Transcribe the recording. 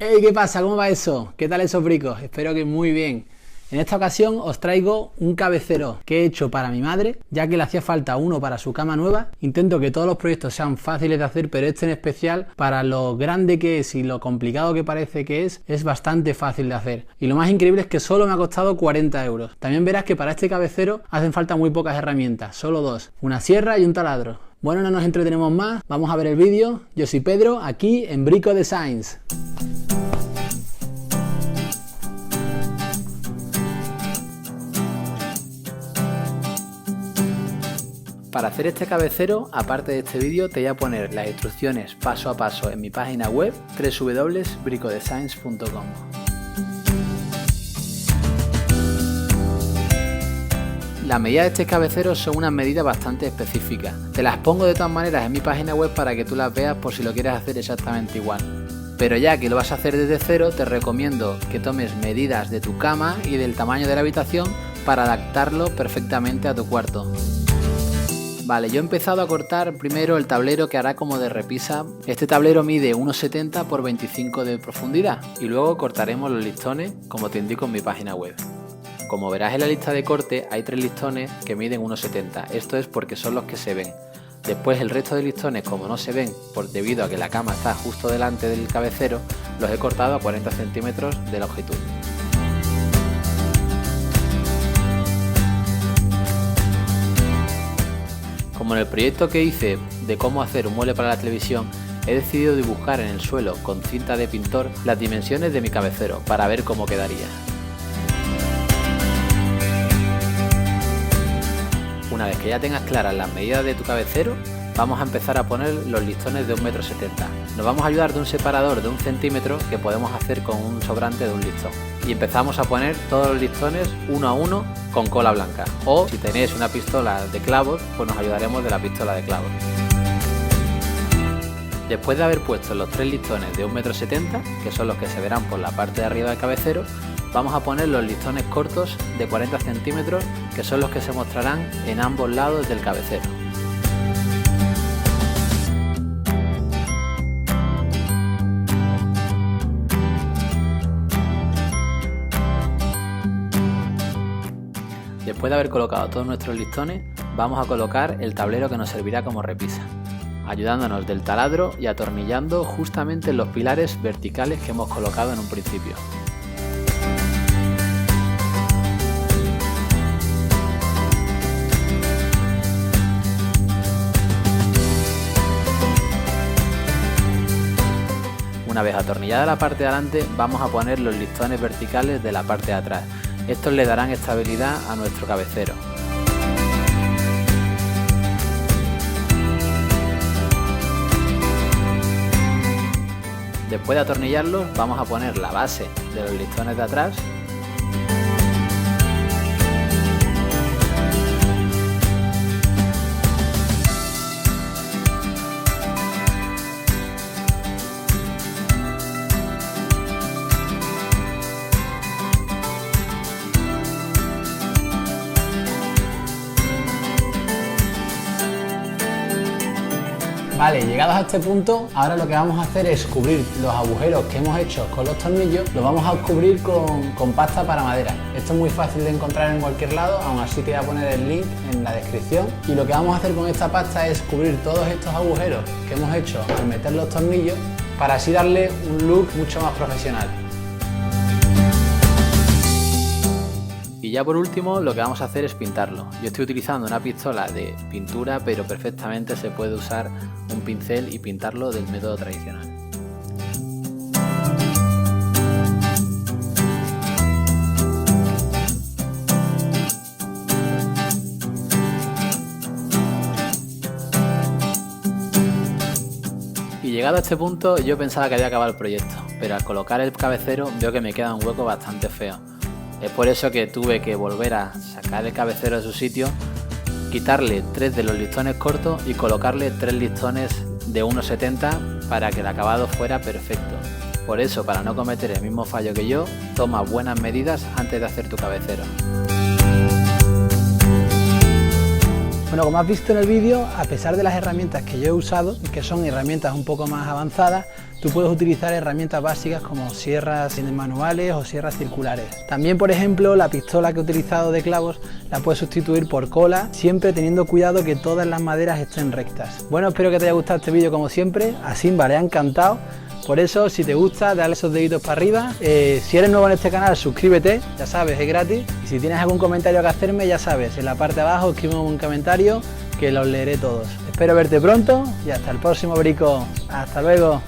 Hey, ¿qué pasa? ¿Cómo va eso? ¿Qué tal esos bricos? Espero que muy bien. En esta ocasión os traigo un cabecero que he hecho para mi madre, ya que le hacía falta uno para su cama nueva. Intento que todos los proyectos sean fáciles de hacer, pero este en especial, para lo grande que es y lo complicado que parece que es bastante fácil de hacer. Y lo más increíble es que solo me ha costado 40 euros. También verás que para este cabecero hacen falta muy pocas herramientas, solo dos: una sierra y un taladro. Bueno, no nos entretenemos más, vamos a ver el vídeo. Yo soy Pedro, aquí en Brico Designs. Para hacer este cabecero, aparte de este vídeo, te voy a poner las instrucciones paso a paso en mi página web www.bricodesigns.com. Las medidas de este cabecero son unas medidas bastante específicas. Te las pongo de todas maneras en mi página web para que tú las veas por si lo quieres hacer exactamente igual. Pero ya que lo vas a hacer desde cero, te recomiendo que tomes medidas de tu cama y del tamaño de la habitación para adaptarlo perfectamente a tu cuarto. Vale, yo he empezado a cortar primero el tablero que hará como de repisa. Este tablero mide 1,70 por 25 de profundidad y luego cortaremos los listones como te indico en mi página web. Como verás en la lista de corte hay 3 listones que miden 1,70, esto es porque son los que se ven. Después el resto de listones, como no se ven debido a que la cama está justo delante del cabecero, los he cortado a 40 centímetros de longitud. Como en el proyecto que hice de cómo hacer un mueble para la televisión, he decidido dibujar en el suelo con cinta de pintor las dimensiones de mi cabecero para ver cómo quedaría. Una vez que ya tengas claras las medidas de tu cabecero, vamos a empezar a poner los listones de 1,70 m. Nos vamos a ayudar de un separador de 1 centímetro que podemos hacer con un sobrante de un listón. Y empezamos a poner todos los listones uno a uno con cola blanca. O si tenéis una pistola de clavos, pues nos ayudaremos de la pistola de clavos. Después de haber puesto los 3 listones de 1,70 m, que son los que se verán por la parte de arriba del cabecero, vamos a poner los listones cortos de 40 centímetros, que son los que se mostrarán en ambos lados del cabecero. Después de haber colocado todos nuestros listones, vamos a colocar el tablero que nos servirá como repisa, ayudándonos del taladro y atornillando justamente en los pilares verticales que hemos colocado en un principio. Una vez atornillada la parte de adelante, vamos a poner los listones verticales de la parte de atrás. Estos le darán estabilidad a nuestro cabecero. Después de atornillarlos, vamos a poner la base de los listones de atrás. Vale, llegados a este punto, ahora lo que vamos a hacer es cubrir los agujeros que hemos hecho con los tornillos, los vamos a cubrir con pasta para madera. Esto es muy fácil de encontrar en cualquier lado, aún así te voy a poner el link en la descripción. Y lo que vamos a hacer con esta pasta es cubrir todos estos agujeros que hemos hecho al meter los tornillos, para así darle un look mucho más profesional. Y ya por último lo que vamos a hacer es pintarlo. Yo estoy utilizando una pistola de pintura, pero perfectamente se puede usar un pincel y pintarlo del método tradicional. Y llegado a este punto yo pensaba que había acabado el proyecto, pero al colocar el cabecero veo que me queda un hueco bastante feo. Es por eso que tuve que volver a sacar el cabecero de su sitio, quitarle 3 de los listones cortos y colocarle 3 listones de 1,70 para que el acabado fuera perfecto. Por eso, para no cometer el mismo fallo que yo, toma buenas medidas antes de hacer tu cabecero. Bueno, como has visto en el vídeo, a pesar de las herramientas que yo he usado, que son herramientas un poco más avanzadas, tú puedes utilizar herramientas básicas como sierras manuales o sierras circulares. También, por ejemplo, la pistola que he utilizado de clavos la puedes sustituir por cola, siempre teniendo cuidado que todas las maderas estén rectas. Bueno, espero que te haya gustado este vídeo como siempre. A Simba le ha encantado. Por eso, si te gusta, dale esos deditos para arriba. Si eres nuevo en este canal, suscríbete, ya sabes, es gratis. Y si tienes algún comentario que hacerme, ya sabes, en la parte de abajo escríbeme un comentario que los leeré todos. Espero verte pronto y hasta el próximo brico. Hasta luego.